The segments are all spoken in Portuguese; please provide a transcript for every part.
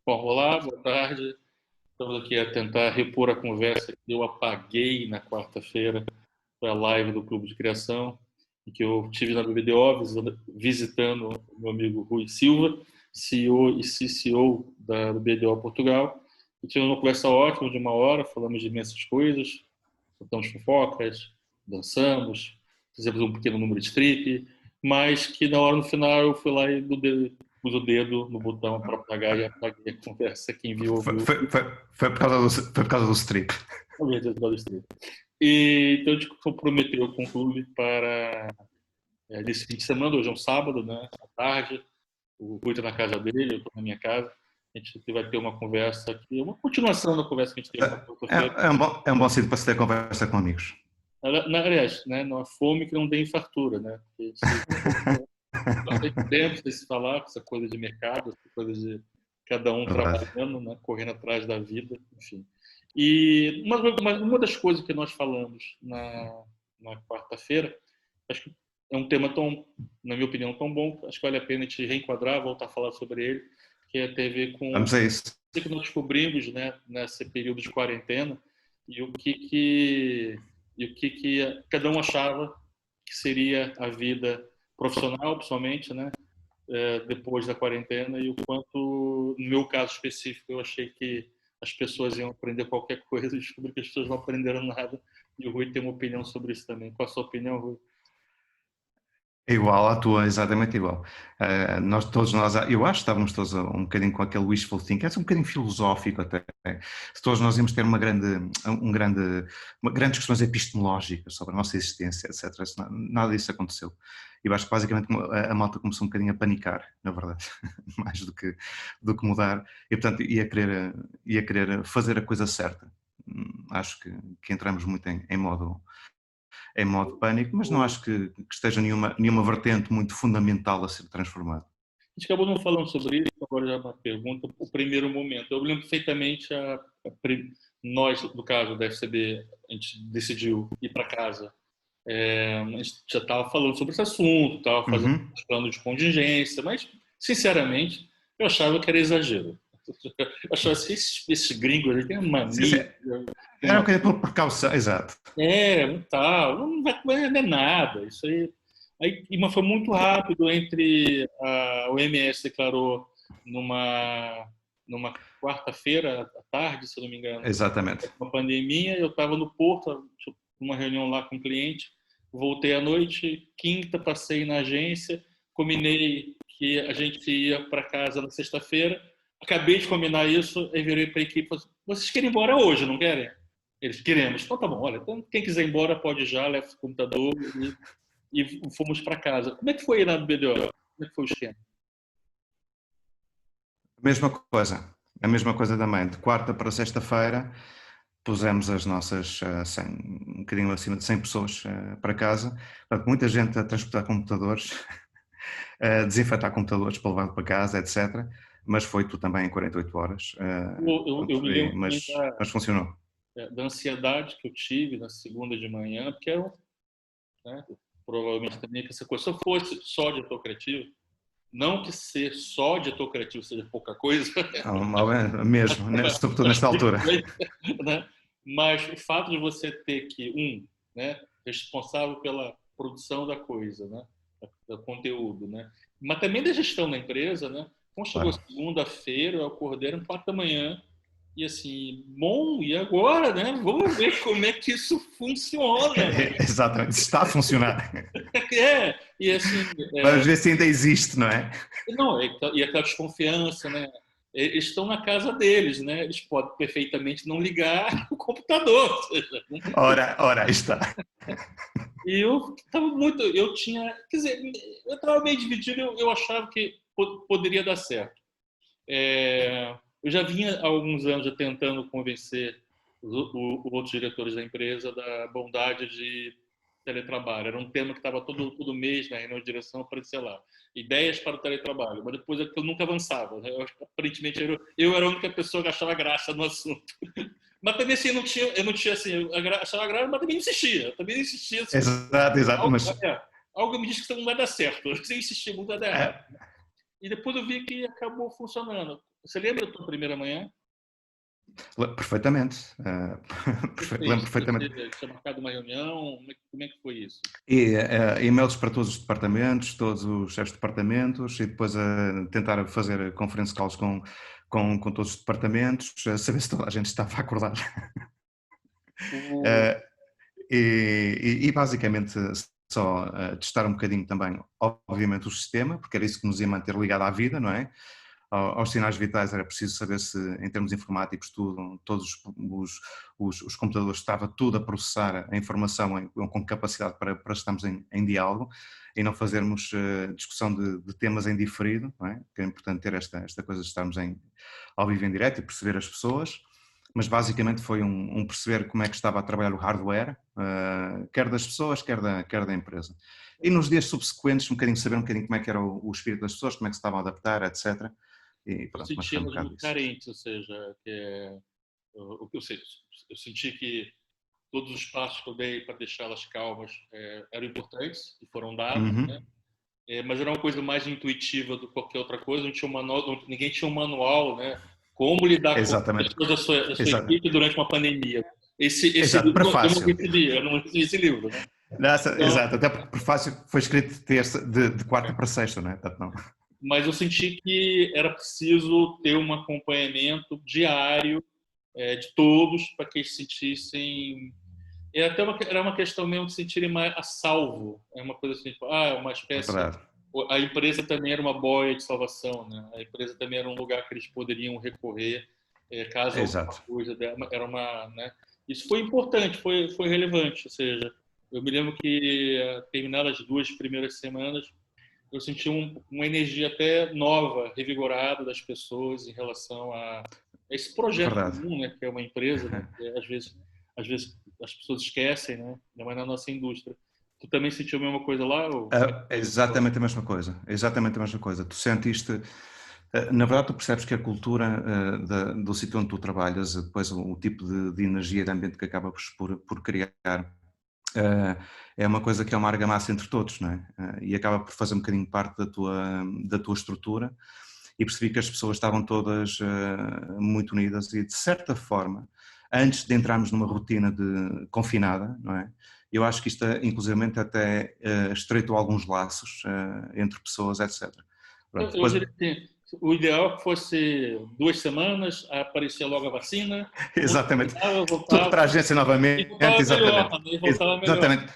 Bom, olá, boa tarde. Estamos aqui a tentar repor a conversa que eu apaguei na quarta-feira para a live do Clube de Criação, em que eu tive na BBDO visitando o meu amigo Rui Silva, CEO e CCO da BBDO Portugal. E tivemos uma conversa ótima de uma hora, falamos de imensas coisas, contamos fofocas, dançamos, fizemos um pequeno número de strip, mas que na hora no final eu fui lá e pus o dedo no botão para apagar e apaguei a conversa. Quem viu, Foi, ouviu. foi, foi, foi por causa do strip. E, então a gente comprometeu com o clube para nesse fim de semana, hoje é um sábado, né, à tarde, o Rui está na casa dele, eu estou na minha casa, a gente vai ter uma conversa aqui, uma continuação da conversa que a gente teve na quarta-feira. É um bom sítio para se ter conversa com amigos. Aliás, né, não há fome que não dê em fartura, né? Porque se bastante tempo sem se falar, com essa coisa de mercado, essa coisa de cada um Verdade. trabalhando, né, correndo atrás da vida, enfim. E uma das coisas que nós falamos na quarta-feira, acho que é um tema tão, na minha opinião, tão bom, acho que vale a pena a gente reenquadrar, voltar a falar sobre ele, que tem a ver com Vamos a isso. o que nós descobrimos, né, nesse período de quarentena e o que cada um achava que seria a vida profissional, pessoalmente, né, depois da quarentena, e o quanto, no meu caso específico, eu achei que as pessoas iam aprender qualquer coisa e descobri que as pessoas não aprenderam nada. E o Rui tem uma opinião sobre isso também. Qual a sua opinião, Rui? É igual à tua, exatamente igual. Todos nós, eu acho que estávamos todos um bocadinho com aquele wishful thinking, é um bocadinho filosófico até. Se todos nós íamos ter grandes questões epistemológicas sobre a nossa existência, etc. Nada disso aconteceu. Eu acho que basicamente a malta começou um bocadinho a panicar, na verdade, mais do que mudar, e portanto ia querer fazer a coisa certa. Acho que entramos muito em modo pânico, mas não acho que esteja nenhuma vertente muito fundamental a ser transformada. A gente acabou não falando sobre isso, agora já é uma pergunta. O primeiro momento. Eu lembro perfeitamente, nós, no caso da FCB, a gente decidiu ir para casa. A gente já estava falando sobre esse assunto, estava fazendo Uhum. os planos de contingência, mas, sinceramente, eu achava que era exagero. Eu achava assim, esses gringos aí têm uma Sim, sim. mania, tem Era um uma bocadinho por precaução, exato. um tal, não vai comer nada. Isso aí, mas foi muito rápido entre a OMS declarou numa quarta-feira à tarde, se eu não me engano, Exatamente. uma pandemia. Eu estava no Porto, numa reunião lá com um cliente, voltei à noite, quinta passei na agência, combinei que a gente ia para casa na sexta-feira, acabei de combinar isso, e virei para a equipe e falei: vocês querem ir embora hoje, não querem? Eles: queremos. Então tá bom, olha, então, quem quiser ir embora pode ir já, leva o computador e fomos para casa. Como é que foi aí na BDO? Como é que foi o esquema? A mesma coisa também, de quarta para sexta-feira pusemos as nossas 100, um bocadinho acima de 100 pessoas para casa, portanto, muita gente a transportar computadores, a desinfetar computadores para levar para casa, etc. Mas foi tudo também em 48 horas, Eu me lembro também mas funcionou. da ansiedade que eu tive na segunda de manhã, porque era, né, provavelmente também que essa coisa, se eu fosse só diretor criativo, não que ser só diretor criativo seja pouca coisa, Mesmo, sobretudo nesta altura. né? Mas o fato de você ter que, né, responsável pela produção da coisa, né, do conteúdo, né, mas também da gestão da empresa, né? Quando chegou Claro. segunda-feira, eu acordei às 4 da manhã e assim, bom, e agora, né? Vamos ver como é que isso funciona, né? Exatamente, está a funcionar. E assim, Vamos ver se ainda existe, não é? não, e aquela desconfiança, né? Eles estão na casa deles, né? Eles podem perfeitamente não ligar o computador. Ou seja, Ora, aí está. e eu estava muito, eu tinha, quer dizer, eu estava meio dividido, eu achava que poderia dar certo. Eu já vinha há alguns anos já tentando convencer os outros diretores da empresa da bondade de teletrabalho. Era um tema que estava todo mês na reunião de direção, aparecia lá. Ideias para o teletrabalho, mas depois eu nunca avançava. Aparentemente eu era a única pessoa que achava graça no assunto. Mas também assim, eu não tinha assim, eu achava graça, mas também insistia. Eu também insistia assim, Exato, algo, mas algo me diz que isso não vai dar certo. Se eu insistir muito, vai dar errado. E depois eu vi que acabou funcionando. Você lembra da tua primeira manhã? Perfeitamente. Você Lembro fez? perfeitamente. Você tinha marcado uma reunião? Como é que foi isso? E e-mails para todos os departamentos, todos os chefes de departamentos, e depois tentar fazer conference calls com todos os departamentos, saber se toda a gente estava acordada. O, Uh, e basicamente só testar um bocadinho também, obviamente, o sistema, porque era isso que nos ia manter ligado à vida, não é? Aos sinais vitais era preciso saber se, em termos informáticos, todos os computadores, estava tudo a processar a informação com capacidade para estarmos em diálogo e não fazermos discussão de temas em diferido, não é? Que é importante ter esta coisa de estarmos ao vivo em direto e perceber as pessoas. Mas basicamente foi um perceber como é que estava a trabalhar o hardware, quer das pessoas, quer da empresa. E nos dias subsequentes, saber um bocadinho como é que era o espírito das pessoas, como é que se estavam a adaptar, etc. E eu pronto, mas foi um sentia-nos bocado muito isso. carentes, ou seja, o que eu sei, eu senti que todos os passos que eu dei para deixá-las calmas eram importantes e foram dados, né? Uhum. Mas era uma coisa mais intuitiva do que qualquer outra coisa. Não tinha um manual, ninguém tinha um manual, né? Como lidar com as Exatamente. pessoas da sua Exato. equipe durante uma pandemia. Esse Exato, livro eu não prefácio. recebi, eu não recebi esse livro, né? Então, Exato, até porque o prefácio foi escrito de quarta para sexta, não é? Portanto, não. mas eu senti que era preciso ter um acompanhamento diário de todos para que eles se sentissem. Era uma questão mesmo de se sentirem mais a salvo. É uma coisa assim, tipo, uma É espécie. verdade. A empresa também era uma boia de salvação, né? A empresa também era um lugar que eles poderiam recorrer caso alguma Exato. coisa. Era uma, né? Isso foi importante, foi relevante. Ou seja, eu me lembro que, terminadas as 2 primeiras semanas, eu senti uma energia até nova, revigorada das pessoas em relação a esse projeto Verdade. comum, né, que é uma empresa, né, que às vezes as pessoas esquecem, né, ainda mais na nossa indústria. Tu também sentiu a mesma coisa lá? Ou como é que foi? Exatamente a mesma coisa. Exatamente a mesma coisa. Tu sentiste. Na verdade, tu percebes que a cultura do sítio onde tu trabalhas, depois o tipo de energia, de ambiente que acabas por criar, é uma coisa que é uma argamassa entre todos, não é? E acaba por fazer um bocadinho parte da tua estrutura, e percebi que as pessoas estavam todas muito unidas e, de certa forma, antes de entrarmos numa rotina de confinada, não é? Eu acho que isto, inclusivamente, até estreitou alguns laços entre pessoas, etc. Pronto, Eu depois, diria que o ideal é que fosse 2 semanas, aparecia logo a vacina, todo mundo exatamente, tudo voltava para a agência e novamente, voltava melhor, exatamente, e voltava melhor. exatamente,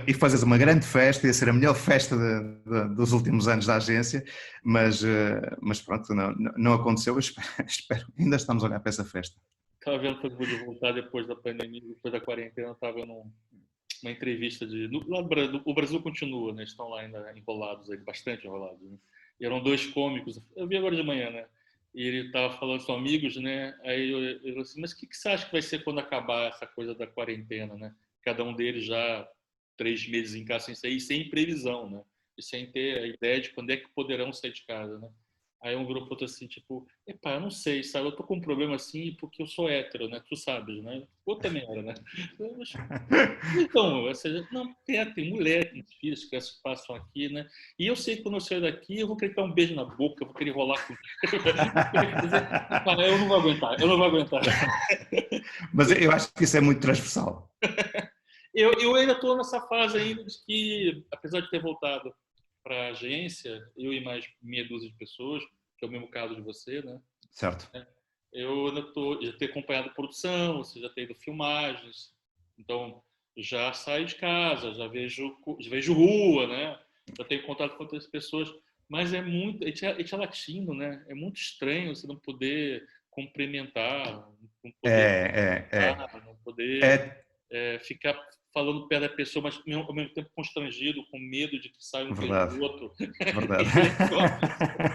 e fazes uma grande festa, ia ser a melhor festa dos últimos anos da agência, mas pronto, não aconteceu. Eu espero, ainda estamos a olhar para essa festa. Estava vendo todo mundo voltar depois da pandemia, depois da quarentena. Estava vendo uma entrevista lá do Brasil. O Brasil continua, né? Estão lá ainda enrolados, bastante enrolados, né? E eram 2 cômicos, eu vi agora de manhã, né? E ele estava falando, são amigos, né? Aí eu falei assim, mas o que você acha que vai ser quando acabar essa coisa da quarentena, né? Cada um deles já 3 meses em casa sem sair, sem previsão, né? E sem ter a ideia de quando é que poderão sair de casa, né? Aí um grupo outro assim, tipo, eu não sei, sabe? Eu tô com um problema assim porque eu sou hétero, né? Tu sabes, né? Eu também era, né? Então, ou seja, não, tem mulher, tem filhos que passam aqui, né? E eu sei que quando eu sair daqui, eu vou querer dar um beijo na boca, eu vou querer rolar com. Eu não vou aguentar, eu não vou aguentar. Mas eu acho que isso é muito transversal. Eu ainda estou nessa fase ainda de que, apesar de ter voltado para a agência, eu e mais meia dúzia de pessoas, que é o mesmo caso de você, né? Certo. Eu ainda já tenho acompanhado a produção, ou seja, já tenho filmagens, então já saio de casa, já vejo rua, né? Já tenho contato com outras pessoas, mas a gente é latino, né? É muito estranho você não poder cumprimentar, não poder É, é, é. não poder É ficar falando perto da pessoa, mas ao mesmo tempo constrangido, com medo de que saia um beijo verdade, do outro. verdade.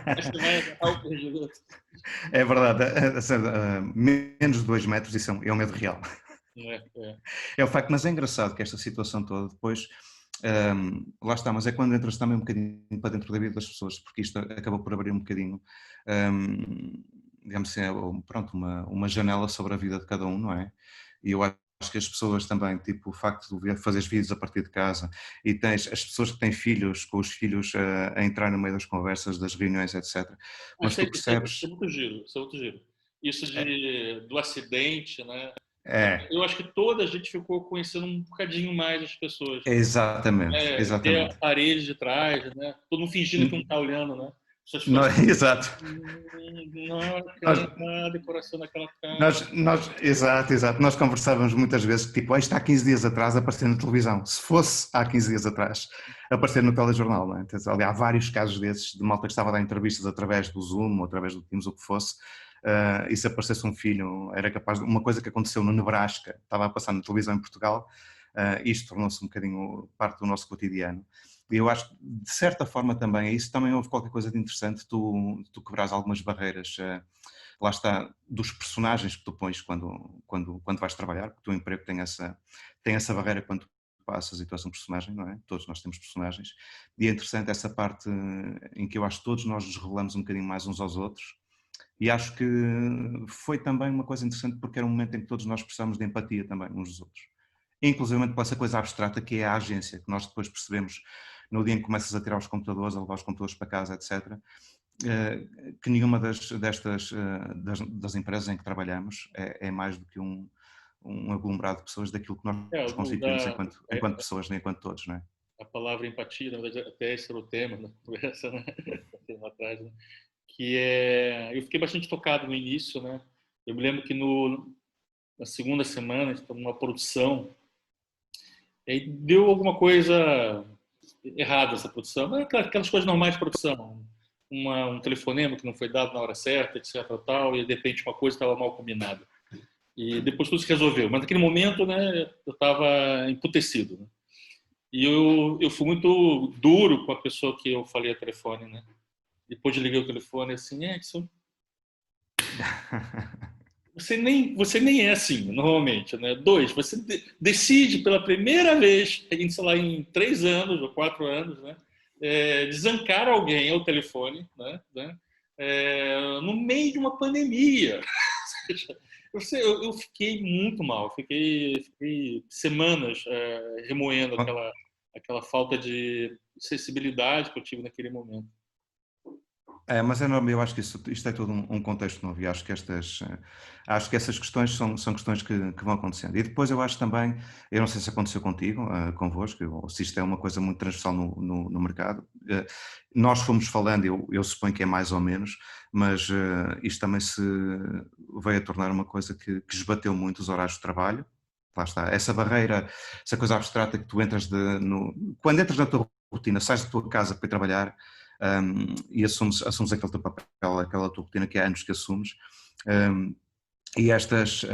Acho que vai agarrar o beijo do outro. É verdade. Menos de 2 metros, isso é um medo real. É. É o facto, mas é engraçado que esta situação toda depois, lá está, mas é quando entras também um bocadinho para dentro da vida das pessoas, porque isto acabou por abrir um bocadinho, digamos assim, pronto, uma janela sobre a vida de cada um, não é? E eu acho acho que as pessoas também, tipo, o facto de fazeres vídeos a partir de casa e tens as pessoas que têm filhos, com os filhos a entrar no meio das conversas, das reuniões, etc. Mas tu Isso é percebes, muito giro, isso é muito giro. Isso do acidente, né? é, Eu acho que toda a gente ficou conhecendo um bocadinho mais as pessoas. exatamente, Ter a exatamente. parede de trás, né? Todo mundo fingindo que não está olhando, né? As pessoas Exato. não, Nós, a decoração daquela casa. exato, exato. Nós conversávamos muitas vezes, tipo, isto há 15 dias atrás apareceu na televisão. Se fosse há 15 dias atrás, aparecer no telejornal, não é? Então, ali, há vários casos desses, de malta que estava a dar entrevistas através do Zoom, ou através do Teams, o que fosse, e se aparecesse um filho, era capaz de... Uma coisa que aconteceu no Nebraska, estava a passar na televisão em Portugal, isto tornou-se um bocadinho parte do nosso cotidiano. E eu acho que, de certa forma também, isso também houve qualquer coisa de interessante, tu quebras algumas barreiras, lá está, dos personagens que tu pões quando vais trabalhar, porque o teu emprego tem essa barreira quando tu passas e tu és um personagem, não é? Todos nós temos personagens. E é interessante essa parte em que eu acho que todos nós nos revelamos um bocadinho mais uns aos outros. E acho que foi também uma coisa interessante porque era um momento em que todos nós precisamos de empatia também uns dos outros. Inclusive com essa coisa abstrata que é a agência, que nós depois percebemos no dia em que começas a tirar os computadores, a levar os computadores para casa, etc., que nenhuma das empresas em que trabalhamos é mais do que um aglomerado de pessoas daquilo que nós constituímos enquanto pessoas, nem enquanto todos, não é? a palavra empatia, na verdade, até esse era o tema da conversa, né? Tempo atrás, né? Que eu fiquei bastante tocado no início, né? Eu me lembro que na segunda semana, estava numa produção, e aí deu alguma coisa errada essa produção, mas aquelas coisas normais de produção, um telefonema que não foi dado na hora certa, etc, tal, e de repente uma coisa estava mal combinada. E depois tudo se resolveu, mas naquele momento, né, eu estava emputecido, né? E eu fui muito duro com a pessoa que eu falei a telefone, né? Depois de ligar o telefone, assim, Edson, você nem é assim, normalmente, né? Dois, você decide pela primeira vez, sei lá, em 3 anos ou 4 anos, né? Desancar alguém ao telefone, né? No meio de uma pandemia. Eu fiquei muito mal, fiquei semanas remoendo aquela falta de sensibilidade que eu tive naquele momento. Mas é normal, eu acho que isto é todo um contexto novo e acho que acho que essas questões são questões que vão acontecendo. E depois eu acho também, eu não sei se aconteceu contigo, convosco, ou se isto é uma coisa muito transversal no mercado. Nós fomos falando, eu suponho que é mais ou menos, mas isto também se veio a tornar uma coisa que esbateu muito os horários de trabalho. Lá está, essa barreira, essa coisa abstrata que tu entras quando entras na tua rotina, sais da tua casa para ir trabalhar, e assumes aquele teu papel, aquela tua rotina que há anos que assumes, e estas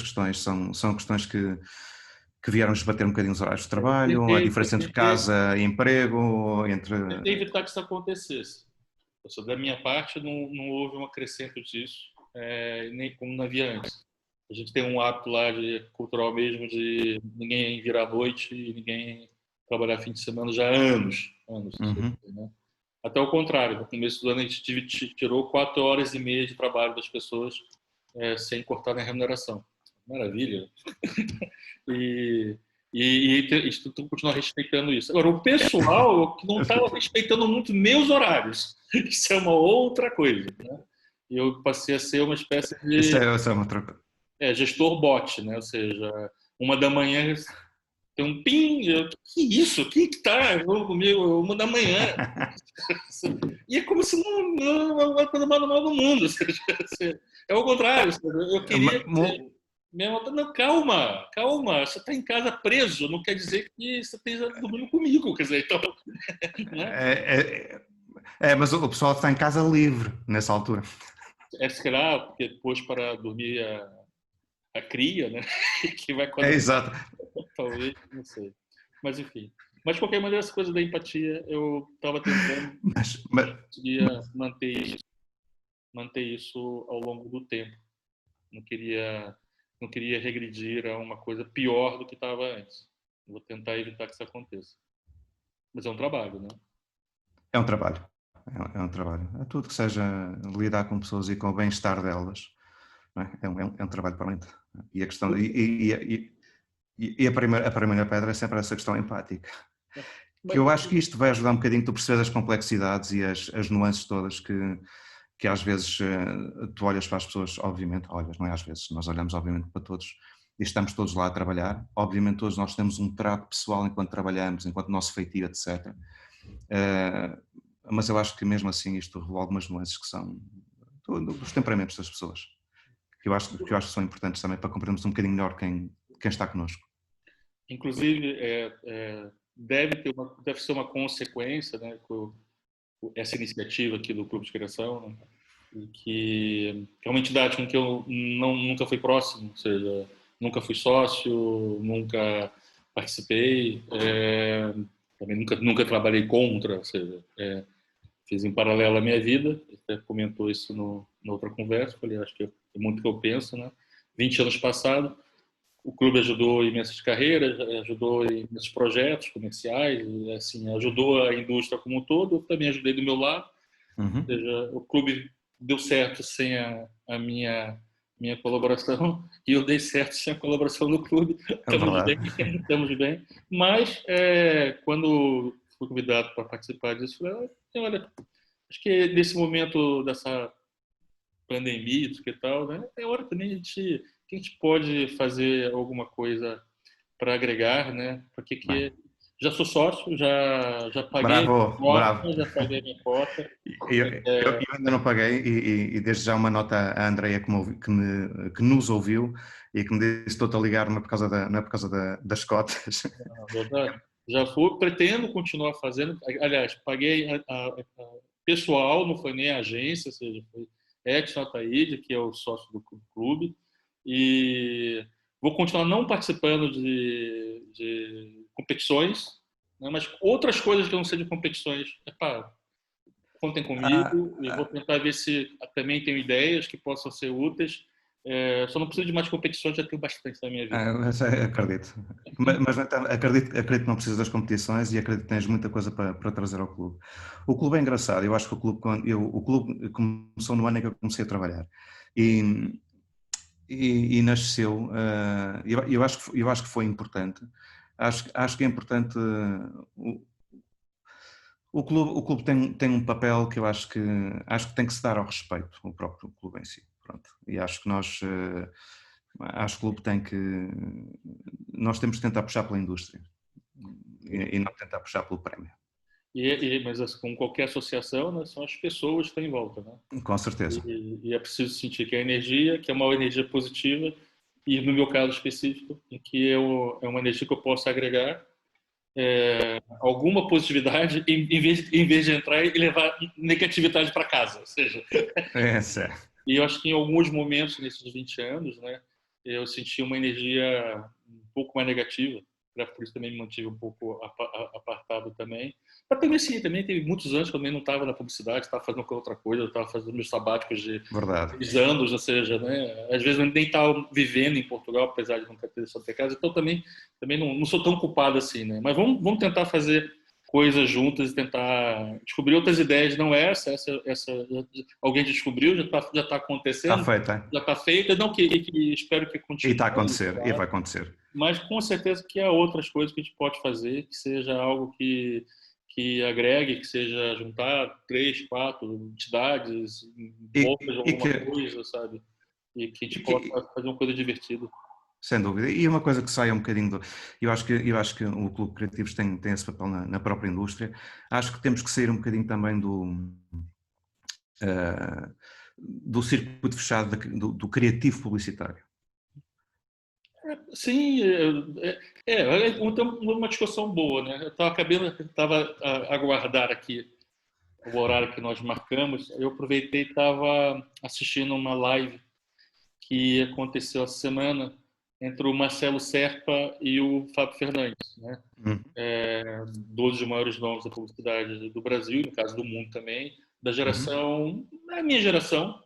questões são questões que vieram esbater um bocadinho os horários de trabalho, a diferença entre casa e emprego, Tentei evitar que isso acontecesse. Da minha parte, não houve um acrescento disso, nem como não havia antes. A gente tem um hábito lá cultural mesmo de ninguém virar à noite e ninguém trabalhar fim de semana já há anos. Uhum. Né? Até o contrário, no começo do ano a gente tirou 4 horas e meia de trabalho das pessoas sem cortar na remuneração. Maravilha. E tu continuar respeitando isso. Agora, o pessoal que não estava respeitando muito meus horários, isso é uma outra coisa. Né? E eu passei a ser uma espécie de Isso é uma troca. gestor bot, né? Ou seja, 1 da manhã tem um ping, que isso? Que tá comigo 1 da manhã? E é como se não é uma coisa mais normal do mundo. Ou seja, é o contrário. Eu queria não, calma, você está em casa preso, não quer dizer que você esteja dormindo comigo, quer dizer, então, né? Mas o pessoal está em casa livre nessa altura. Se calhar, porque depois para dormir a cria, né? Que vai É quando exato. talvez, não sei. Mas enfim. Mas de qualquer maneira, essa coisa da empatia, eu estava tentando conseguia manter isso ao longo do tempo. Não queria regredir a uma coisa pior do que estava antes. Vou tentar evitar que isso aconteça. Mas é um trabalho, né? É um trabalho. É um trabalho. É tudo que seja lidar com pessoas e com o bem-estar delas. Não é? É um trabalho para além E a questão e a primeira pedra é sempre essa questão empática. Que Mas, eu acho que isto vai ajudar um bocadinho tu perceber as complexidades e as nuances todas que às vezes tu olhas para as pessoas, obviamente, olhas, não é às vezes, nós olhamos obviamente para todos e estamos todos lá a trabalhar, obviamente todos nós temos um trato pessoal enquanto trabalhamos, enquanto nosso feitio, etc. Mas eu acho que mesmo assim isto revela algumas nuances que são dos temperamentos das pessoas, que eu acho que são importantes também para compreendermos um bocadinho melhor quem está connosco. inclusive, deve ser uma consequência, né, com essa iniciativa aqui do Clube de Criação, né, e que é uma entidade com que eu nunca fui próximo, ou seja, nunca fui sócio, nunca participei, também nunca trabalhei contra, ou seja, fiz em paralelo a minha vida, até comentou isso na outra conversa, falei, acho que é muito o que eu penso, né? 20 anos passados, o clube ajudou imensas carreiras, ajudou em imensos projetos comerciais, assim, ajudou a indústria como um todo, eu também ajudei do meu lado, ou seja, o clube deu certo sem a minha colaboração e eu dei certo sem a colaboração do clube. É Estamos verdade. bem, estamos bem. Mas quando fui convidado para participar disso, falei, olha, acho que nesse momento dessa pandemia, que tal, né? É hora também que a gente pode fazer alguma coisa para agregar, né? Porque Bem, já sou sócio, já paguei bravo, bravo. minha cota. Eu ainda não paguei e desde já uma nota à Andreia que nos ouviu e que me disse estou-te a ligar não é por causa das cotas. Já fui, pretendo continuar fazendo. Aliás, paguei pessoal, não foi nem a agência, ou seja, foi Edson Ataíde, que é o sócio do clube, e vou continuar não participando de competições, né, mas outras coisas que eu não sei de competições, contem Ah, comigo e vou tentar ver se também tenho ideias que possam ser úteis. Só não preciso de mais competições, já tenho bastante na minha vida. acredito. Mas então, acredito que não precisas das competições e acredito que tens muita coisa para trazer ao clube. O clube é engraçado, eu acho que o clube começou no ano em que eu comecei a trabalhar e nasceu, eu acho que foi importante. Acho que é importante. O clube tem um papel que eu acho que tem que se dar ao respeito, o próprio clube em si. Pronto. E acho que acho que o clube nós temos que tentar puxar pela indústria e não tentar puxar pelo prémio. Mas assim, como qualquer associação, né, são as pessoas que estão em volta, né? Com certeza. E é preciso sentir que a energia, que é uma energia positiva, e no meu caso específico, em que é uma energia que eu posso agregar alguma positividade em vez de entrar e levar negatividade para casa. Ou seja, É sério. e eu acho que em alguns momentos nesses 20 anos, né, eu senti uma energia um pouco mais negativa. Por isso também me mantive um pouco apartado também. Mas também sim, também teve muitos anos que eu também não estava na publicidade, estava fazendo outra coisa, eu estava fazendo meus sabáticos de Verdade. 6 anos, ou seja, né, às vezes eu nem estava vivendo em Portugal, apesar de nunca ter saído de casa, então também não sou tão culpado assim, né? Mas vamos tentar fazer coisas juntas e tentar descobrir outras ideias, não essa alguém descobriu, já tá Está acontecendo, feita. já está feita, não que espero que E está a continue, acontecer. E claro, vai acontecer. mas com certeza que há outras coisas que a gente pode fazer, que seja algo que agregue, que seja juntar 3, 4 entidades em E, volta de e alguma que, coisa, sabe? E que a e gente possa que, fazer uma coisa divertida. Sem dúvida. E uma coisa que sai um bocadinho do. Eu acho que o Clube Criativos tem esse papel na própria indústria. Acho que temos que sair um bocadinho também do circuito fechado do criativo publicitário. Sim, uma discussão boa, né? Estava a aguardar aqui o horário que nós marcamos. Eu aproveitei e estava assistindo uma live que aconteceu essa semana entre o Marcelo Serpa e o Fábio Fernandes, né? Hum. Dois dos maiores nomes da publicidade do Brasil, no caso do mundo também, da Uhum. geração, da minha geração.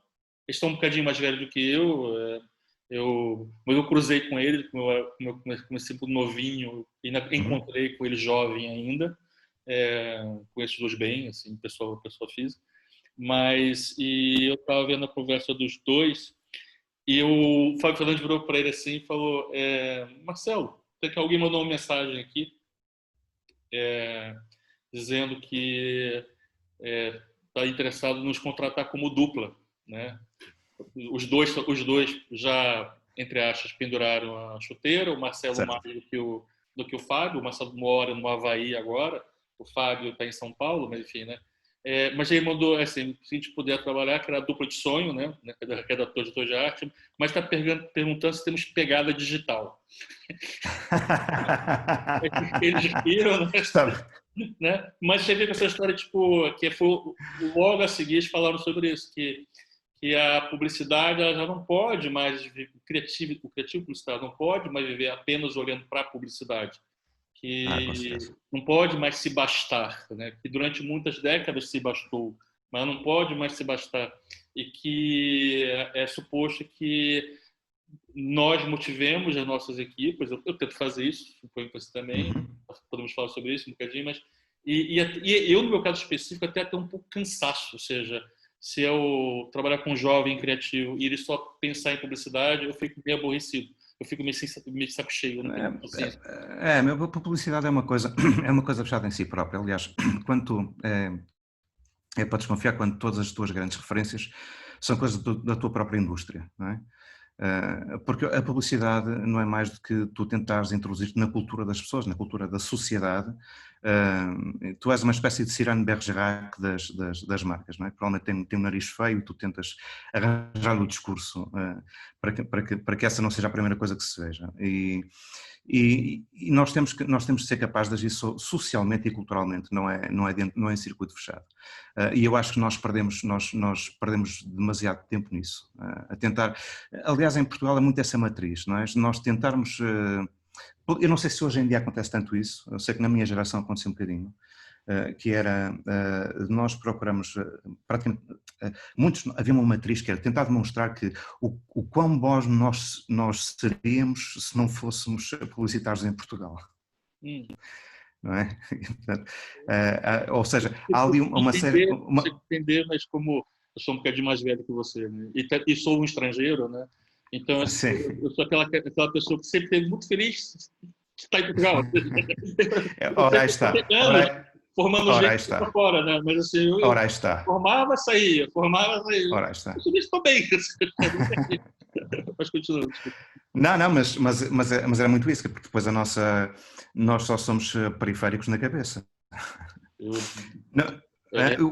Eles estão um bocadinho mais velhos do que mas eu cruzei com eles, como eu comecei por novinho e Uhum. encontrei com ele jovem ainda, conheço-os bem, assim, pessoa física. E eu estava vendo a conversa dos dois E o Fábio Fernandes virou para ele assim e falou: Marcelo, tem que alguém mandou uma mensagem aqui dizendo que está interessado em nos contratar como dupla, né? Os dois já, entre aspas, penduraram a chuteira, o Marcelo Certo. mais do que o Fábio. O Marcelo mora no Havaí agora, o Fábio está em São Paulo, mas enfim, né? Mas ele mandou assim, se a gente puder trabalhar, que era a dupla de sonho, né? Redator de arte, mas está perguntando se temos pegada digital. Eles viram, né? Está... Né? Mas você vê com essa história, tipo, que foi logo a seguir eles falaram sobre isso, que a publicidade ela já não pode mais, o criativo publicitário não pode mais viver apenas olhando para a publicidade, com que certeza. não pode mais se bastar, né? Que durante muitas décadas se bastou, mas não pode mais se bastar, e que é suposto que nós motivemos as nossas equipes. Eu tento fazer isso, suponho que você também, Uhum. podemos falar sobre isso um bocadinho, mas e eu, no meu caso específico, até um pouco cansaço, ou seja, se eu trabalhar com um jovem criativo e ele só pensar em publicidade, eu fico meio aborrecido, eu fico meio de saco cheio, eu não tenho paciência. A publicidade é uma coisa fechada em si própria. Aliás, quando tu, é para desconfiar quando todas as tuas grandes referências são coisas da tua própria indústria, não é? Porque a publicidade não é mais do que tu tentares introduzir-te na cultura das pessoas, na cultura da sociedade. Tu és uma espécie de Cyrano Bergerac das marcas, não é? Provavelmente tem um nariz feio e tu tentas arranjar o discurso para que essa não seja a primeira coisa que se veja. E nós temos de ser capazes de agir socialmente e culturalmente, não é em circuito fechado. E eu acho que nós perdemos demasiado tempo nisso, a tentar. Aliás, em Portugal é muito essa matriz, não é? Nós tentarmos. Eu não sei se hoje em dia acontece tanto isso, eu sei que na minha geração aconteceu um bocadinho, que era, nós procuramos, praticamente, havia uma matriz que era tentar demonstrar que o quão bons nós seríamos se não fôssemos publicitários em Portugal, Hum. não é? Portanto, ou seja, há ali uma série... Entender, mas como eu sou um bocadinho mais velho que você, né? E sou um estrangeiro, né? Então, assim, Sim. eu sou aquela pessoa que sempre esteve muito feliz de estar em Portugal. Ora, aí está. Formando Ora, aí gente para está. fora, né? Mas assim, eu Ora, aí está. formava, saía, formava, saía. Ora, aí está. Eu sou estou bem. Mas continua, desculpa. Não, mas era muito isso, porque depois nós só somos periféricos na cabeça. Eu, Não,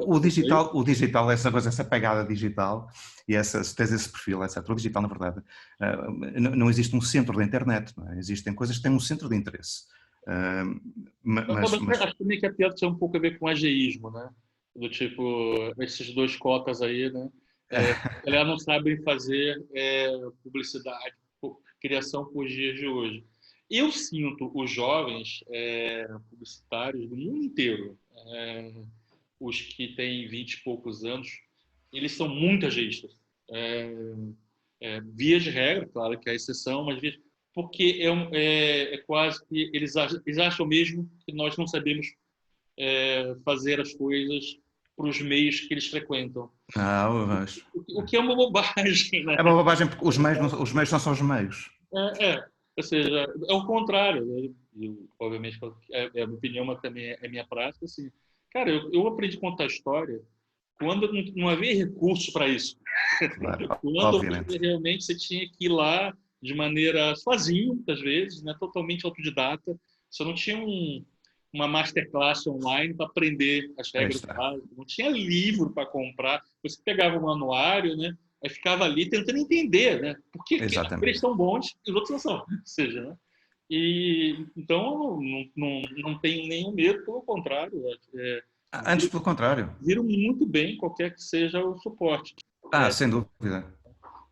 o digital, essa pegada digital, e se tens esse perfil, etc. O digital, na verdade, não existe um centro da internet, não é? Existem coisas que têm um centro de interesse. acho também que a piada tem um pouco a ver com ageísmo, né? Do tipo, esses dois cotas aí, né? Eles não sabem fazer publicidade, criação por dias de hoje. Eu sinto os jovens publicitários do mundo inteiro, os que têm 20 e poucos anos, eles são muito ageístas. Via de regra, claro que há exceção, mas porque é quase que eles acham mesmo que nós não sabemos fazer as coisas para os meios que eles frequentam. O que é uma bobagem, né? É uma bobagem porque os meios não são os meios. Ou seja, é o contrário. Obviamente, é a minha opinião, mas também é a minha prática. Assim, cara, eu aprendi a contar história quando não havia recurso para isso. Claro, Quando obviamente. realmente você tinha que ir lá de maneira sozinho, muitas vezes, né, totalmente autodidata. Você não tinha uma masterclass online para aprender as Aí regras está. básicas, não tinha livro para comprar. Você pegava um anuário, né, aí ficava ali tentando entender, né, por que eles Exatamente. são bons e os outros não são. Ou seja, né, e então não tenho nenhum medo, pelo contrário. Antes, pelo contrário. Viram muito bem qualquer que seja o suporte. Sem dúvida.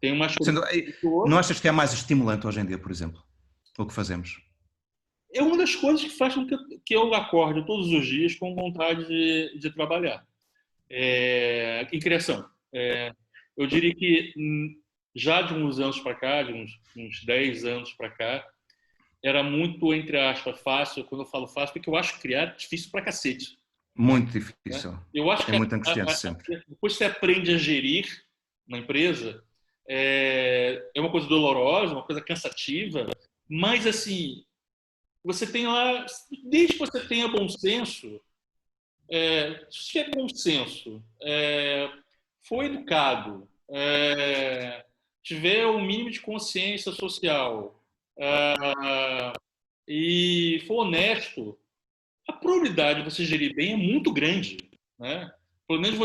Tem umas Sem coisas dúvida. que Não outras. achas que é mais estimulante hoje em dia, por exemplo, o que fazemos? É uma das coisas que faz com que eu acorde todos os dias com vontade de trabalhar. Em criação. Eu diria que já de uns anos para cá, de uns 10 anos para cá, era muito, entre aspas, fácil. Quando eu falo fácil, porque eu acho criar difícil para cacete. Muito Né? difícil. Eu acho É que muito angustiante sempre. depois você aprende a gerir uma empresa, é uma coisa dolorosa, uma coisa cansativa, mas, assim, você tem lá, desde que você tenha bom senso, se tiver bom senso, foi educado, tiver o mínimo de consciência social, e for honesto, a probabilidade de você gerir bem é muito grande, né? Pelo menos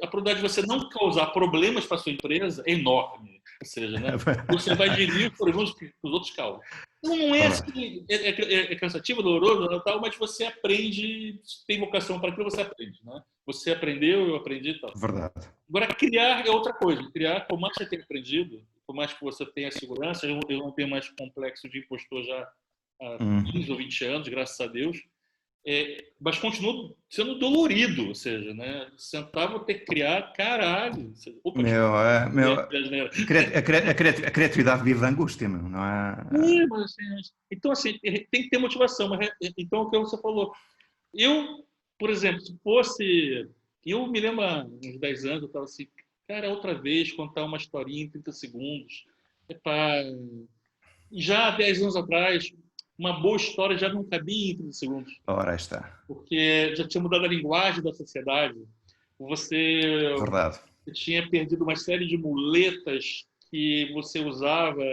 a probabilidade de você não causar problemas para a sua empresa é enorme. Ou seja, né? Você vai gerir os problemas que os outros causam. Então, não é assim, é cansativo, doloroso, tal, mas você aprende, tem vocação para aquilo, você aprende, né? Você aprendeu, eu aprendi e tal. Verdade. Agora, criar é outra coisa. Criar, por mais que você tenha aprendido, por mais que você tenha segurança, eu não tenho mais complexo de impostor já há 15 ou 20 anos, graças a Deus, mas continua sendo dolorido, ou seja, né? Sentar, vou ter que criar, caralho. Opa, A criatividade vive da angústia, meu, não é? Mas, assim, então, assim, tem que ter motivação. Mas, então, o que você falou. Eu, por exemplo, se fosse... Eu me lembro, há uns 10 anos, eu estava assim, cara, outra vez, contar uma historinha em 30 segundos. Já há 10 anos atrás, uma boa história já não cabia em 30 segundos. Ora, está. Porque já tinha mudado a linguagem da sociedade. Você Verdade. tinha perdido uma série de muletas que você usava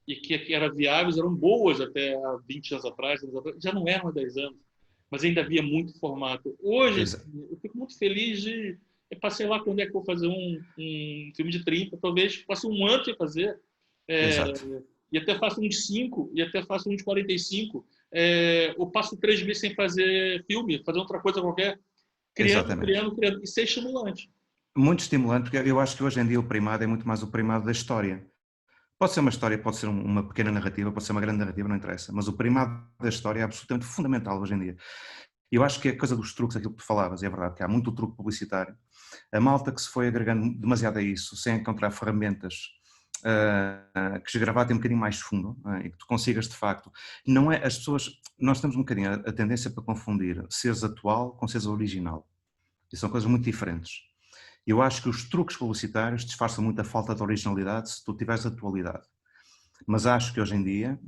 e que eram viáveis, eram boas até há 20 anos atrás, já não eram há 10 anos, mas ainda havia muito formato. Hoje, eu fico muito feliz de... Eu passei lá quando é que eu vou fazer um filme de 30, talvez passe um ano sem fazer, e até faço um de 5, e até faço um de 45, eu passo 3 meses sem fazer filme, fazer outra coisa qualquer, criando, e ser estimulante. Muito estimulante, porque eu acho que hoje em dia o primado é muito mais o primado da história. Pode ser uma história, pode ser uma pequena narrativa, pode ser uma grande narrativa, não interessa, mas o primado da história é absolutamente fundamental hoje em dia. Eu acho que a coisa dos truques, aquilo que tu falavas, é verdade, que há muito truque publicitário. A malta que se foi agregando demasiado a isso, sem encontrar ferramentas que se gravatem um bocadinho mais fundo e que tu consigas de facto, não é as pessoas, nós temos um bocadinho a tendência para confundir seres atual com seres original, e são coisas muito diferentes. Eu acho que os truques publicitários disfarçam muito a falta de originalidade se tu tiveres atualidade. Mas acho que hoje em dia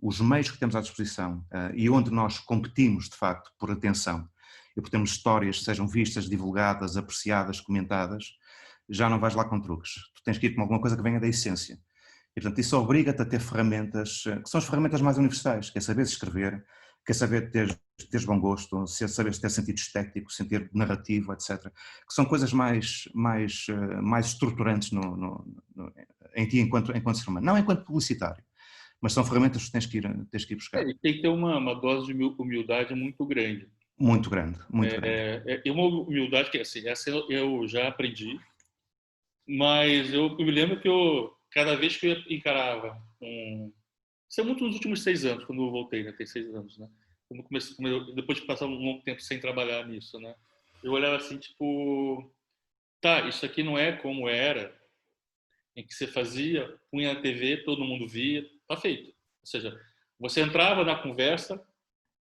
os meios que temos à disposição e onde nós competimos de facto por atenção e por termos histórias que sejam vistas, divulgadas, apreciadas, comentadas, já não vais lá com truques. Tu tens que ir com alguma coisa que venha da essência. E portanto isso obriga-te a ter ferramentas, que são as ferramentas mais universais, que é saber escrever, que é saber teres bom gosto, saber ter sentido estético, sentir narrativo, etc. Que são coisas mais estruturantes em ti enquanto ser humano. Não enquanto publicitário, mas são ferramentas que tens que ir buscar. E tem que ter uma dose de humildade muito grande. Muito grande, muito grande. E uma humildade que, assim, essa eu já aprendi, mas eu me lembro que cada vez que eu encarava isso é muito nos últimos 6 anos, quando eu voltei, né? Tem 6 anos, né? Depois de passar um longo tempo sem trabalhar nisso, né? Eu olhava assim, tipo, tá, isso aqui não é como era, em que você fazia, punha na TV, todo mundo via, tá feito. Ou seja, você entrava na conversa,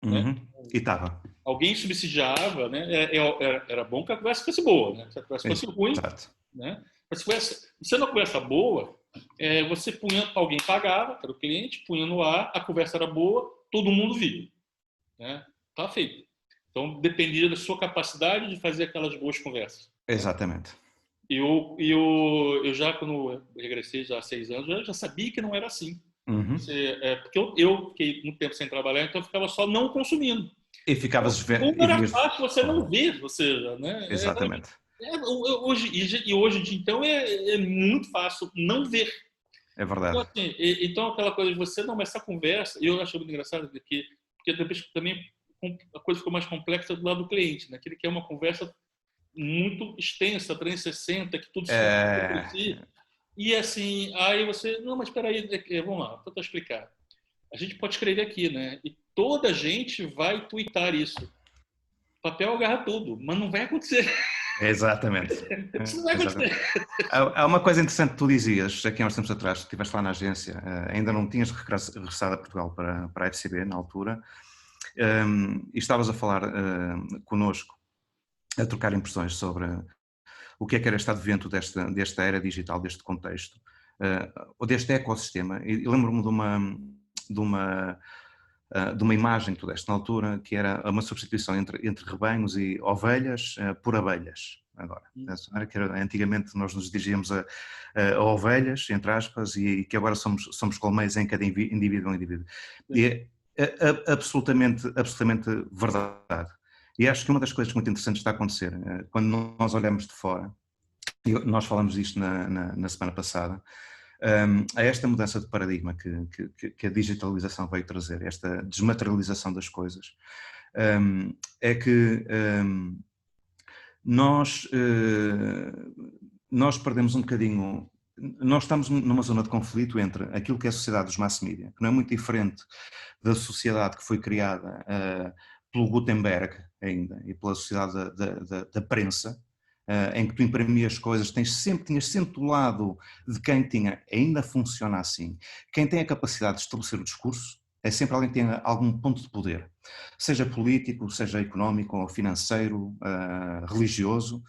né? E estava. Alguém subsidiava, né? Era bom que a conversa fosse boa, né? Se a conversa fosse ruim, né? Mas se uma conversa boa, você punha, alguém pagava, era o cliente, punha no ar, a conversa era boa, todo mundo via, né? Tá feito. Então dependia da sua capacidade de fazer aquelas boas conversas. Exatamente. Eu já, quando eu regressei já há 6 anos, eu já sabia que não era assim. Porque eu fiquei muito tempo sem trabalhar, então eu ficava só não consumindo. E ficavas vendo. Como era fácil você não ver, ou seja, né? Exatamente. Hoje em dia, então, é muito fácil não ver. É verdade. Então, assim, então aquela coisa de você, não, mas essa conversa, eu achei muito engraçado, porque depois também a coisa ficou mais complexa do lado do cliente, né? Que ele quer uma conversa muito extensa, 360, que tudo se e assim, aí você, não, mas espera aí, vamos lá, vou tentar explicar. A gente pode escrever aqui, né? E toda a gente vai twittar isso. Papel agarra tudo, mas não vai acontecer. Exatamente. Isso não vai acontecer. Há uma coisa interessante que tu dizias, aqui há uns tempos atrás, que estiveste lá na agência, ainda não tinhas regressado a Portugal para a FCB na altura, e estavas a falar connosco, a trocar impressões sobre o que é que era este advento desta era digital, deste contexto, ou deste ecossistema. E lembro-me de uma imagem que tu deste na altura, que era uma substituição entre rebanhos e ovelhas por abelhas. Agora, que antigamente nós nos dirigíamos a ovelhas, entre aspas, e que agora somos colmeios em cada indivíduo. E é absolutamente verdade. E acho que uma das coisas muito interessantes que está a acontecer, quando nós olhamos de fora, e nós falamos disto na semana passada, a esta mudança de paradigma que a digitalização veio trazer, esta desmaterialização das coisas, é que nós perdemos um bocadinho, nós estamos numa zona de conflito entre aquilo que é a sociedade dos mass media, que não é muito diferente da sociedade que foi criada pelo Gutenberg ainda, e pela sociedade da prensa, em que tu imprimias coisas, tinhas sempre do lado de quem ainda funciona assim, quem tem a capacidade de estabelecer o discurso, é sempre alguém que tem algum ponto de poder, seja político, seja económico, ou financeiro, religioso,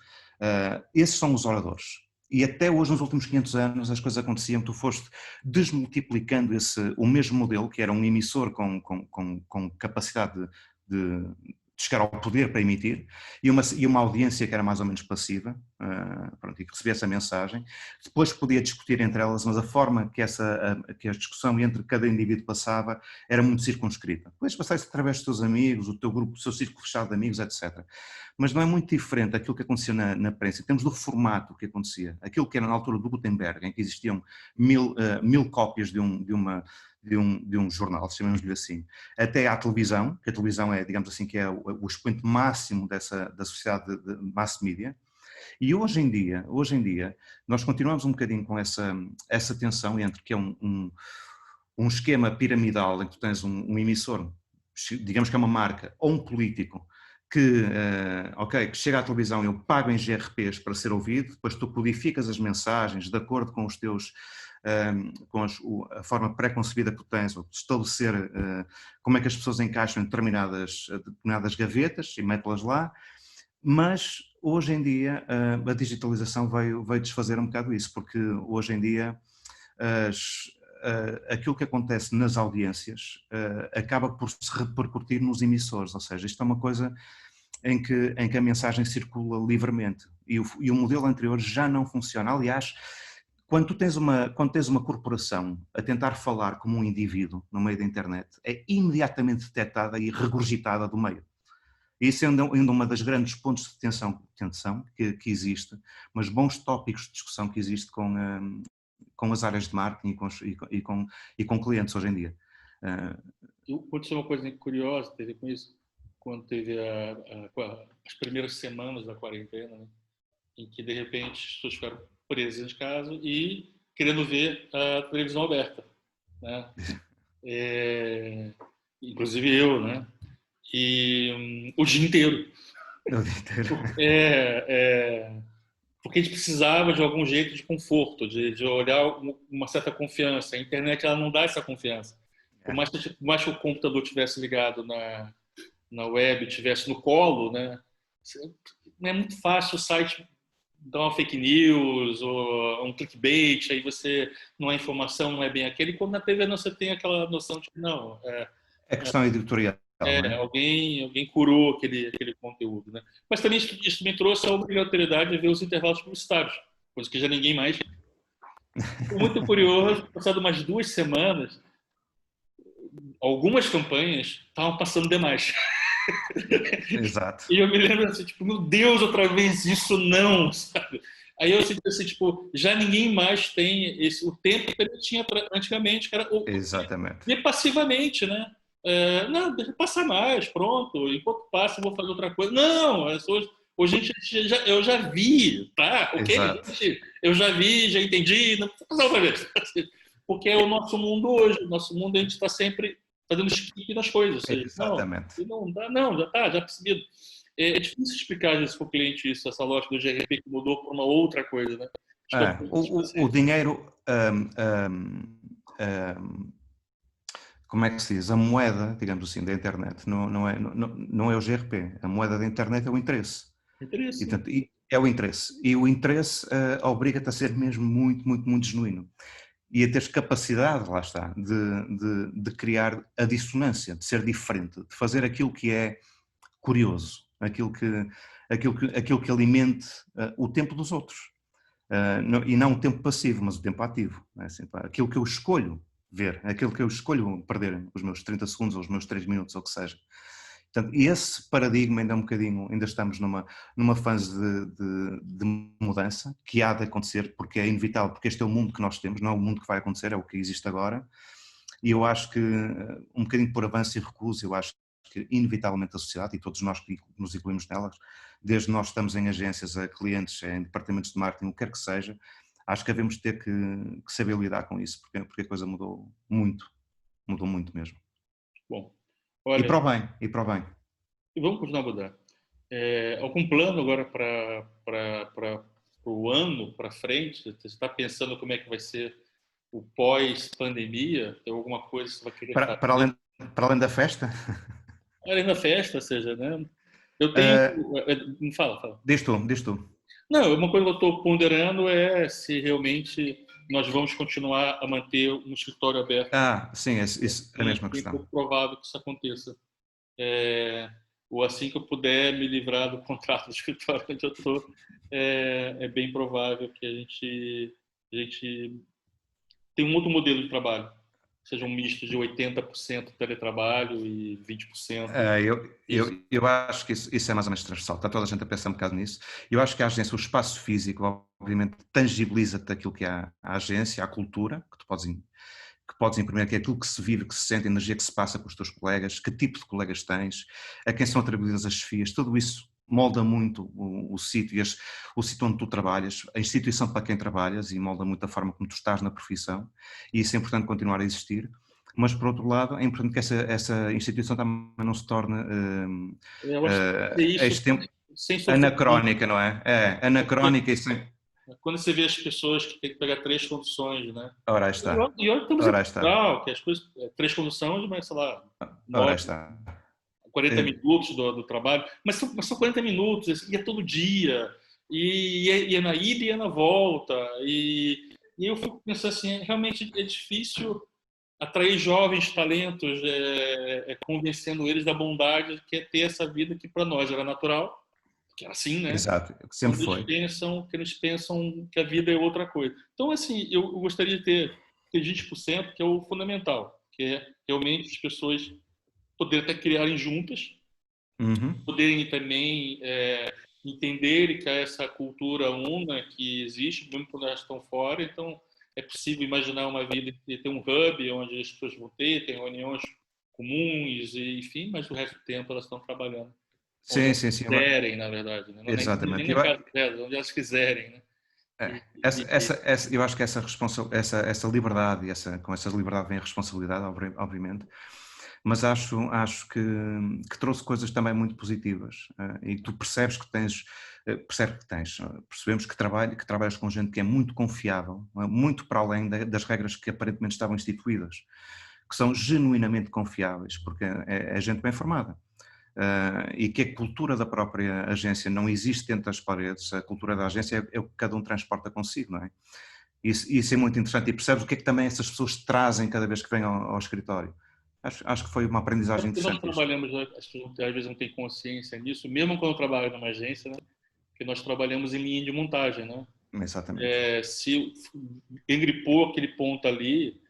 esses são os oradores. E até hoje, nos últimos 500 anos, as coisas aconteciam, tu foste desmultiplicando o mesmo modelo, que era um emissor com capacidade de chegar ao poder para emitir, e uma audiência que era mais ou menos passiva, pronto, e que recebia essa mensagem. Depois podia discutir entre elas, mas a forma que a discussão entre cada indivíduo passava era muito circunscrita. Depois passaste através dos teus amigos, o teu grupo, o seu círculo fechado de amigos, etc. Mas não é muito diferente daquilo que acontecia na prensa, em termos do formato que acontecia. Aquilo que era na altura do Gutenberg, em que existiam 1000 cópias de um jornal, chamemos-lhe assim, até à televisão, que a televisão é, digamos assim, que é o expoente máximo da sociedade de mass media. E hoje em dia, nós continuamos um bocadinho com essa tensão entre que é um esquema piramidal em que tu tens um emissor, digamos que é uma marca, ou um político, que chega à televisão, eu pago em GRPs para ser ouvido, depois tu codificas as mensagens de acordo com os teus a forma pré-concebida que tu tens, ou de estabelecer como é que as pessoas encaixam em determinadas gavetas e mete-las lá, mas hoje em dia a digitalização veio desfazer um bocado isso, porque hoje em dia aquilo que acontece nas audiências acaba por se repercutir nos emissores, ou seja, isto é uma coisa em que a mensagem circula livremente e o modelo anterior já não funciona. Aliás, quando tens uma corporação a tentar falar como um indivíduo no meio da internet, é imediatamente detectada e regurgitada do meio. Isso é ainda uma das grandes pontos de tensão que existe, mas bons tópicos de discussão que existe com as áreas de marketing e com clientes hoje em dia. Aconteceu uma coisa curiosa, teve com isso, quando teve as primeiras semanas da quarentena, né, em que de repente as pessoas ficaram presas em casa e querendo ver a televisão aberta, né? Inclusive eu, né? E o dia inteiro. O dia inteiro. Porque a gente precisava de algum jeito de conforto, de olhar uma certa confiança. A internet ela não dá essa confiança. Por mais que o computador tivesse ligado na web, tivesse no colo, né? Não é muito fácil o site dar uma fake news ou um clickbait, aí a informação não é bem aquele, e quando na TV você tem aquela noção de que não. É questão editorial. Né? Alguém curou aquele conteúdo, né? Mas também isso me trouxe a obrigatoriedade de ver os intervalos publicitários, coisa que já ninguém mais. Foi muito curioso, passado umas 2 semanas, algumas campanhas estavam passando demais. Exato. E eu me lembro assim, tipo, meu Deus, outra vez isso não, sabe? Aí eu senti assim, tipo, já ninguém mais tem o tempo que ele tinha antigamente, que era exatamente. E passivamente, né? Não, deixa passar mais, pronto. Enquanto passa, eu vou fazer outra coisa. Não, hoje eu já vi, tá? Ok? Gente, eu já vi, já entendi, não precisa passar outra vez. Porque é o nosso mundo hoje. O nosso mundo a gente está sempre fazendo skip nas coisas. Exatamente. Não dá, não, já está, já percebido. É difícil explicar isso para o cliente, essa lógica do GRP que mudou para uma outra coisa, né? O dinheiro, como é que se diz? A moeda, digamos assim, da internet não é o GRP. A moeda da internet é o interesse. Interesse. E É o interesse. E o interesse obriga-te a ser mesmo muito, muito, muito genuíno. E a teres capacidade, lá está, de criar a dissonância, de ser diferente, de fazer aquilo que é curioso, aquilo que alimente o tempo dos outros. E não o tempo passivo, mas o tempo ativo. É assim, pá, aquilo que eu escolho ver, aquilo que eu escolho perder, os meus 30 segundos ou os meus 3 minutos, ou o que seja. Portanto, esse paradigma ainda é um bocadinho, ainda estamos numa fase de mudança, que há de acontecer, porque é inevitável, porque este é o mundo que nós temos, não é o mundo que vai acontecer, é o que existe agora, e eu acho que, um bocadinho por avanço e recuso, eu acho que inevitavelmente a sociedade, e todos nós que nos incluímos nelas, desde nós estamos em agências, a clientes, em departamentos de marketing, o que quer que seja, acho que devemos ter que saber lidar com isso, porque a coisa mudou muito mesmo. Bom, E olha, para o bem, e para o bem. e vamos continuar a mudar. Algum plano agora para o ano, para frente? Você está pensando como é que vai ser o pós-pandemia? Tem alguma coisa que você vai querer Para, para, fazer? além, para além da festa, Além da festa, ou seja, né? Eu tenho... uh, Me fala, fala. diz tu. Não, uma coisa que eu estou ponderando é se realmente nós vamos continuar a manter um escritório aberto. Sim, isso é a E mesma é questão. pouco provável que isso aconteça. Ou assim que eu puder me livrar do contrato do escritório onde eu estou, é bem provável que a gente tenha um outro modelo de trabalho, seja um misto de 80% teletrabalho e 20% isso. Eu acho que isso é mais ou menos transversal, está toda a gente a pensar um bocado nisso. Eu acho que a agência, o espaço físico, obviamente, tangibiliza-te aquilo que é a agência, a cultura, que podes imprimir, que é aquilo que se vive, que se sente, a energia que se passa com os teus colegas, que tipo de colegas tens, a quem são atribuídas as chefias, tudo isso molda muito o sítio, o sítio onde tu trabalhas, a instituição para quem trabalhas e molda muito a forma como tu estás na profissão, e isso é importante continuar a existir. Mas, por outro lado, é importante que essa instituição também não se torne Eu acho que é isso sem sofrimento. anacrónica, não é? É, anacrónica e sem... Quando você vê as pessoas que têm que pegar três conduções, né? Ora, aí E está. olha, estamos em Ora, aí está. Portugal, que as coisas, três conduções, mas sei lá, Ora, aí 9, está. 40 minutos do trabalho, mas são 40 minutos, e é todo dia, e é na ida e é na volta, e eu fico pensando assim, realmente é difícil atrair jovens talentos, convencendo eles da bondade que é ter essa vida que para nós era natural, que é assim, né? Exato, sempre Quando eles foi. pensam que a vida é outra coisa. Então, assim, eu gostaria de ter 20%, que é o fundamental, que é realmente as pessoas poderem até criarem juntas, Uhum. poderem também entenderem que há essa cultura una que existe, mesmo quando elas estão fora. Então, é possível imaginar uma vida e ter um hub onde as pessoas vão tem reuniões comuns, enfim, mas o resto do tempo elas estão trabalhando onde Sim, elas sim, sim. quiserem, na verdade, né? Não nem Exatamente. na casa delas, onde elas quiserem, né? Eu acho que essa liberdade, com essa liberdade vem a responsabilidade, obviamente, mas acho que trouxe coisas também muito positivas, e tu percebes que tens, percebemos que trabalhas com gente que é muito confiável, muito para além das regras que aparentemente estavam instituídas, que são genuinamente confiáveis, porque é gente bem formada. E que a cultura da própria agência não existe dentro das paredes, a cultura da agência é o que cada um transporta consigo, não é? Isso é muito interessante, e percebes o que é que também essas pessoas trazem cada vez que vêm ao escritório. Acho que foi uma aprendizagem Porque nós interessante isto. trabalhamos, as pessoas às vezes não têm consciência nisso, mesmo quando trabalham numa agência, né? Porque nós trabalhamos em linha de montagem, né? Exatamente. Se engripou aquele ponto ali,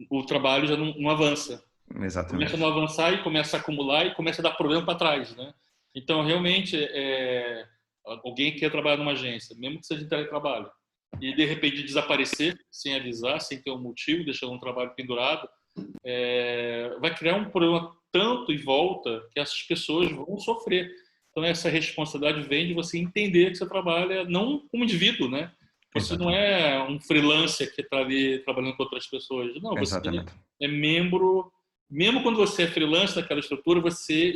o trabalho já não avança. Começa a Exatamente. não avançar e começa a acumular e começa a dar problema para trás, né? Então, realmente, alguém quer trabalhar numa agência, mesmo que seja de teletrabalho, e de repente desaparecer sem avisar, sem ter um motivo, deixando um trabalho pendurado, vai criar um problema tanto em volta que essas pessoas vão sofrer. Então, essa responsabilidade vem de você entender que você trabalha não como indivíduo, né? Você não Exatamente. é um freelancer que está ali trabalhando com outras pessoas. Não, você Exatamente. é membro. Mesmo quando você é freelancer daquela estrutura, você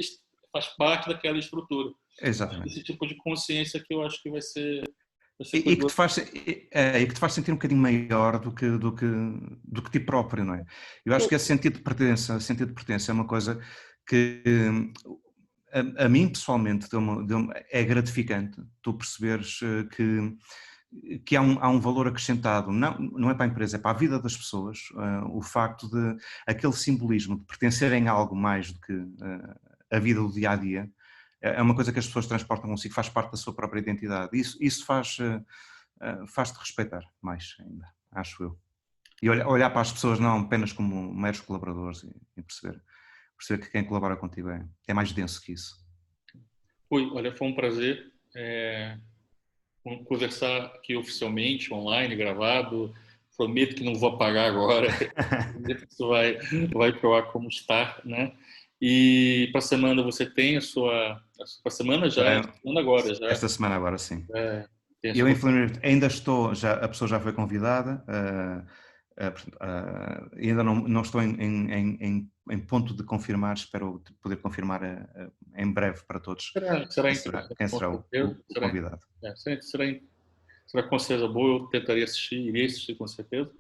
faz parte daquela estrutura. Exatamente. Esse tipo de consciência que eu acho que vai ser E que curioso. te faz sentir um bocadinho maior do que ti próprio, não é? Eu acho que esse sentido de pertença é uma coisa que a mim pessoalmente é gratificante tu perceberes que há um valor acrescentado, não é para a empresa, é para a vida das pessoas, o facto de aquele simbolismo de pertencerem a algo mais do que a vida do dia a dia, é uma coisa que as pessoas transportam consigo, faz parte da sua própria identidade. Isso faz-te respeitar mais ainda, acho eu. E olhar para as pessoas não apenas como meros colaboradores e perceber que quem colabora contigo é mais denso que isso. Rui, olha, foi um prazer conversar aqui oficialmente, online, gravado. Prometo que não vou apagar agora. Prometo que isso vai para o ar como está, né? E para a semana você tem para a semana já, semana agora já. Esta semana agora, sim. Tem a Eu, sua... infelizmente, ainda estou, a pessoa já foi convidada, ainda não estou em ponto de confirmar, espero poder confirmar em breve para todos Será quem será interessante, o convidado. Será com certeza boa, eu tentaria assistir, iria assistir com certeza.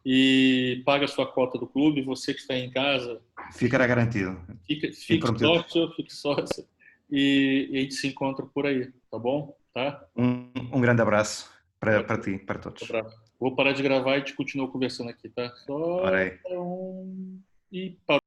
E paga a sua cota do clube, você que está em casa... Ficará garantido. Fique sócio e a gente se encontra por aí, tá bom? Tá? Um grande abraço para ti, para todos. Vou parar de gravar e a gente continua conversando aqui, tá? Só Ora aí. e parou.